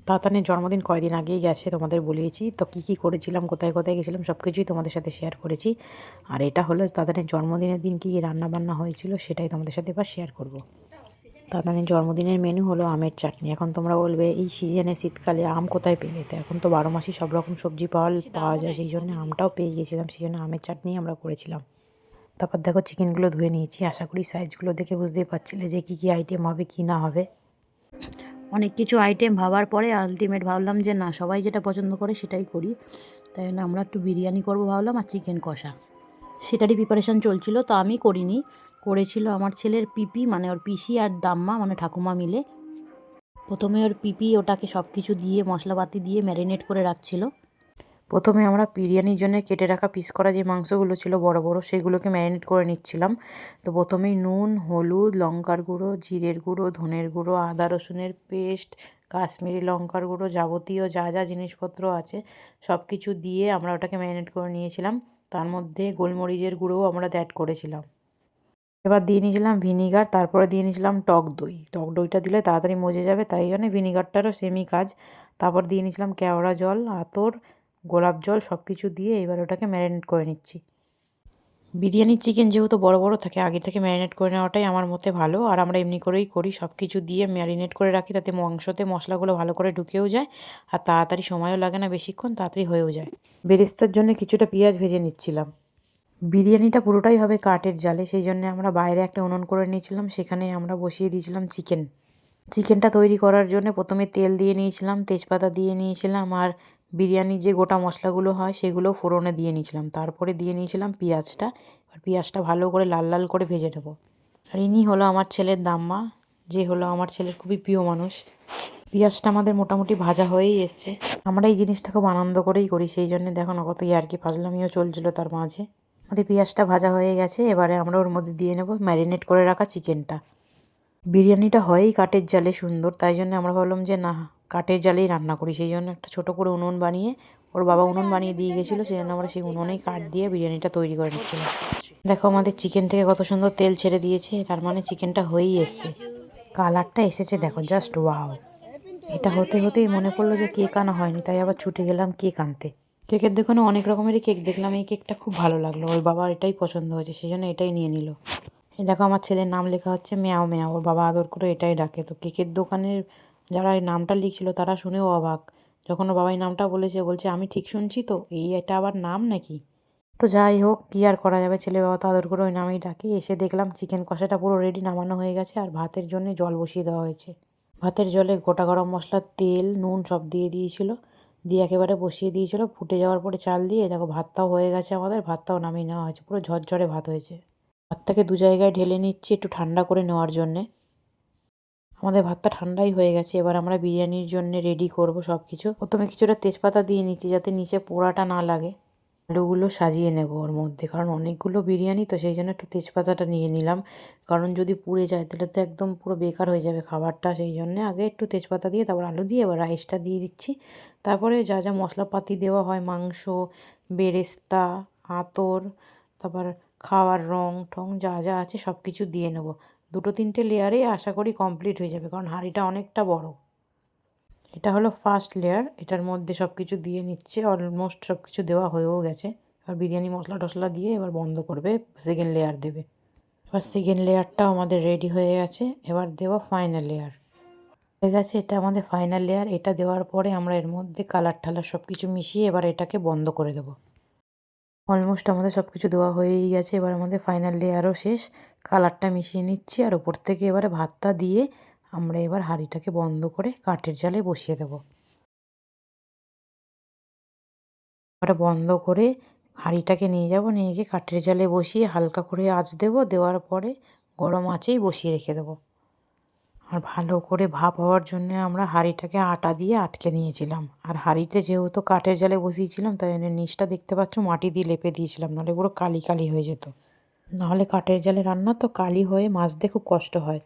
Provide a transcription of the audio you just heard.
তাতানের জন্মদিন কয়দিন আগেই গেছে, তোমাদের বলেছি তো কী কী করেছিলাম, কোথায় কোথায় গেছিলাম সব কিছুই তোমাদের সাথে শেয়ার করেছি। আর এটা হলো তাতানের জন্মদিনের দিন কী কী রান্নাবান্না হয়েছিল সেটাই তোমাদের সাথে এবার শেয়ার করব। তাতানের জন্মদিনের মেনু হলো আমের চাটনি। এখন তোমরা বলবে এই সিজনে শীতকালে আম কোথায় পেলে, তো এখন তো 12 মাসই সব রকম সবজি পাওয়া যায়, সেই জন্য আমটাও পেয়ে গেছিলাম, সেই জন্য আমের চাটনি আমরা করেছিলাম। তারপর দেখো চিকেনগুলো ধুয়ে নিয়েছি, আশা করি সাইজগুলো দেখে বুঝতেই পারছিলে যে কী কী আইটেম হবে কী না হবে। অনেক কিছু আইটেম ভাবার পরে আলটিমেট ভাবলাম যে না, সবাই যেটা পছন্দ করে সেটাই করি। তাই জন্য আমরা একটু বিরিয়ানি করবো ভাবলাম, আর চিকেন কষা সেটারই প্রিপারেশান চলছিল। তো আমি করিনি, করেছিল আমার ছেলের পিপি, মানে ওর পিসি আর দাম্মা মানে ঠাকুমা মিলে। প্রথমে ওর পিপি ওটাকে সব কিছু দিয়ে মশলাপাতি দিয়ে ম্যারিনেট করে রাখছিল। প্রথমে আমরা বিরিয়ানির জন্য কেটে রাখা পিস করা যে মাংসগুলো ছিল বড় বড়, সেগুলোকে ম্যারিনেট করে নিচ্ছিলাম। তো প্রথমেই নুন, হলুদ, লঙ্কার গুঁড়ো, জিরের গুঁড়ো, ধনের গুঁড়ো, আদা রসুনের পেস্ট, কাশ্মীরি লঙ্কার গুঁড়ো, যাবতীয় যা যা জিনিসপত্র আছে সব কিছু দিয়ে আমরা ওটাকে ম্যারিনেট করে নিয়েছিলাম। তার মধ্যে গোলমরিচের গুঁড়োও আমরা অ্যাড করেছিলাম। এবার দিয়ে নিয়েছিলাম ভিনিগার, তারপরে দিয়ে নিয়েছিলাম টক দই। টক দইটা দিলে তাড়াতাড়ি মজে যাবে, তাই জন্য ভিনিগারটারও সেমই কাজ। তারপর দিয়ে নিয়েছিলাম কেওড়া জল, আতর, গোলাপ জল সব কিছু দিয়ে এবার ওটাকে ম্যারিনেট করে নিচ্ছি। বিরিয়ানির চিকেন যেহেতু বড় বড় থাকে, আগে থেকে ম্যারিনেট করে নেওয়াটাই আমার মতে ভালো। আর আমরা এমনি করেই করি, সব কিছু দিয়ে ম্যারিনেট করে রাখি, তাতে মাংসতে মশলাগুলো ভালো করে ঢুকেও যায় আর তাড়াতাড়ি সময়ও লাগে না, বেশিক্ষণ তাড়াতাড়ি হয়েও যায়। বেরেস্তার জন্য কিছুটা পেঁয়াজ ভেজে নিচ্ছিলাম। বিরিয়ানিটা পুরোটাই হবে কাঠের জালে, সেই জন্য আমরা বাইরে একটা উনুন করে নিয়েছিলাম, সেখানে আমরা বসিয়ে দিয়েছিলাম চিকেনটা তৈরি করার জন্য প্রথমে তেল দিয়ে নিয়েছিলাম, তেজপাতা দিয়ে নিয়েছিলাম, আর বিরিয়ানির যে গোটা মশলাগুলো হয় সেগুলো ফোড়নে দিয়ে নিয়েছিলাম। তারপরে দিয়ে নিয়েছিলাম পেঁয়াজটা। আর পেঁয়াজটা ভালো করে লাল লাল করে ভেজে নেব। আর ইনি হলো আমার ছেলের দাম্মা, যে হলো আমার ছেলের খুবই প্রিয় মানুষ। পেঁয়াজটা আমাদের মোটামুটি ভাজা হয়েই এসছে। আমরা এই জিনিসটা খুব আনন্দ করেই করি, সেই জন্য দেখো না কত ইয়ার্কি ফাজলামিও চলছিল তার মাঝে। আমাদের পেঁয়াজটা ভাজা হয়ে গেছে, এবারে আমরা ওর মধ্যে দিয়ে নেব ম্যারিনেট করে রাখা চিকেনটা। বিরিয়ানিটা হয়ই কাঠের জালে সুন্দর, তাই জন্য আমরা ভাবলাম যে না, কাঠের জালেই রান্না করি। সেই জন্য একটা ছোটো করে উনুন বানিয়ে, ওর বাবা উনুন বানিয়ে দিয়ে গেছিলো, সেই জন্য আমরা সেই উনুনেই কাঠ দিয়ে বিরিয়ানিটা তৈরি করে নিচ্ছিলাম। দেখো আমাদের চিকেন থেকে কত সুন্দর তেল ছেড়ে দিয়েছে, তার মানে চিকেনটা হয়েই এসছে। কালারটা এসেছে দেখো, জাস্ট ওয়াও। এটা হতে হতেই মনে পড়লো যে কেক আনা হয়নি, তাই আবার ছুটে গেলাম কেক আনতে। কেকের দোকানে অনেক রকমেরই কেক দেখলাম, এই কেকটা খুব ভালো লাগলো, ওর বাবার এটাই পছন্দ হয়েছে, সেই জন্য এটাই নিয়ে নিল। এই দেখো আমার ছেলের নাম লেখা হচ্ছে মেয়াও মেয়াও, ওর বাবা আদর করে এটাই ডাকে। তো কেকের দোকানের যারা এই নামটা লিখছিল তারা শুনেও অবাক, যখন ওর বাবা এই নামটা বলেছে, বলছে আমি ঠিক শুনছি তো, এটা আবার নাম নাকি। তো যাই হোক, কী আর করা যাবে, ছেলে বাবা তো আদর করে ওই নামেই ডাকি। এসে দেখলাম চিকেন কষাটা পুরো রেডি, নামানো হয়ে গেছে, আর ভাতের জন্য জল বসিয়ে দেওয়া হয়েছে। ভাতের জলে গোটা গরম মশলা, তেল, নুন সব দিয়ে দিয়েছিল, দিয়ে একেবারে বসিয়ে দিয়েছিল। ফুটে যাওয়ার পরে চাল দিয়ে দেখো ভাতটাও হয়ে গেছে, আমাদের ভাতটাও নামিয়ে নেওয়া হয়েছে, পুরো ঝরঝরে ভাত হয়েছে। ভাতটাকে দু জায়গায় ঢেলে নিচ্ছি একটু ঠান্ডা করে নেওয়ার জন্যে। আমাদের ভাতটা ঠান্ডাই হয়ে গেছে, এবার আমরা বিরিয়ানির জন্য রেডি করব সব কিছু। প্রথমে কিছুটা তেজপাতা দিয়ে নিচ্ছি যাতে নিচে পোড়াটা না লাগে। আলুগুলো সাজিয়ে নেব ওর মধ্যে, কারণ অনেকগুলো বিরিয়ানি তো, সেই জন্য একটু তেজপাতাটা নিয়ে নিলাম, কারণ যদি পুড়ে যায় তাহলে তো একদম পুরো বেকার হয়ে যাবে খাবারটা। সেই জন্যে আগে একটু তেজপাতা দিয়ে তারপর আলু দিয়ে এবার রাইসটা দিয়ে দিচ্ছি। তারপরে যা যা মশলাপাতি দেওয়া হয়, মাংস, বেরেস্তা, আতর, তারপর খাওয়ার রং টং যা যা আছে সব কিছু দিয়ে নেব। 2-3টে লেয়ারেই আশা করি কমপ্লিট হয়ে যাবে, কারণ হাঁড়িটা অনেকটা বড়। এটা হলো ফার্স্ট লেয়ার, এটার মধ্যে সব কিছু দিয়ে নিচ্ছে, অলমোস্ট সব কিছু দেওয়া হয়েও গেছে। এবার বিরিয়ানি মশলা টশলা দিয়ে এবার বন্ধ করবে, সেকেন্ড লেয়ার দেবে। এবার সেকেন্ড লেয়ারটাও আমাদের রেডি হয়ে গেছে, এবার দেবো ফাইনাল লেয়ার। হয়ে গেছে, এটা আমাদের ফাইনাল লেয়ার। এটা দেওয়ার পরে আমরা এর মধ্যে কালার ঠালার সব কিছু মিশিয়ে এবার এটাকে বন্ধ করে দেবো। অলমোস্ট আমাদের সব কিছু দেওয়া হয়েই গেছে, এবার আমাদের ফাইনাল লেয়ারও শেষ। কালারটা মিশিয়ে নিচ্ছি, আর উপর থেকে এবারে ভাতটা দিয়ে আমরা এবার হাঁড়িটাকে বন্ধ করে কাঠের জালে বসিয়ে দেবো। ওটা বন্ধ করে হাঁড়িটাকে নিয়ে যাব, নিয়ে গিয়ে কাঠের জালে বসিয়ে হালকা করে আঁচ দেবো, দেওয়ার পরে গরম আঁচেই বসিয়ে রেখে দেবো। আর ভালো করে ভাপ হওয়ার জন্য আমরা হাঁড়িটাকে আটা দিয়ে আটকে নিয়েছিলাম। আর হাঁড়িতে যেহেতু কাঠের জালে বসিয়েছিলাম, তাই জন্য নিচটা দেখতে পাচ্ছ মাটি দিয়ে লেপে দিয়েছিলাম, নাহলে পুরো কালি কালি হয়ে যেত। নাহলে কাঠের জালে রান্না তো কালি হয়ে মাজতে খুব কষ্ট হয়।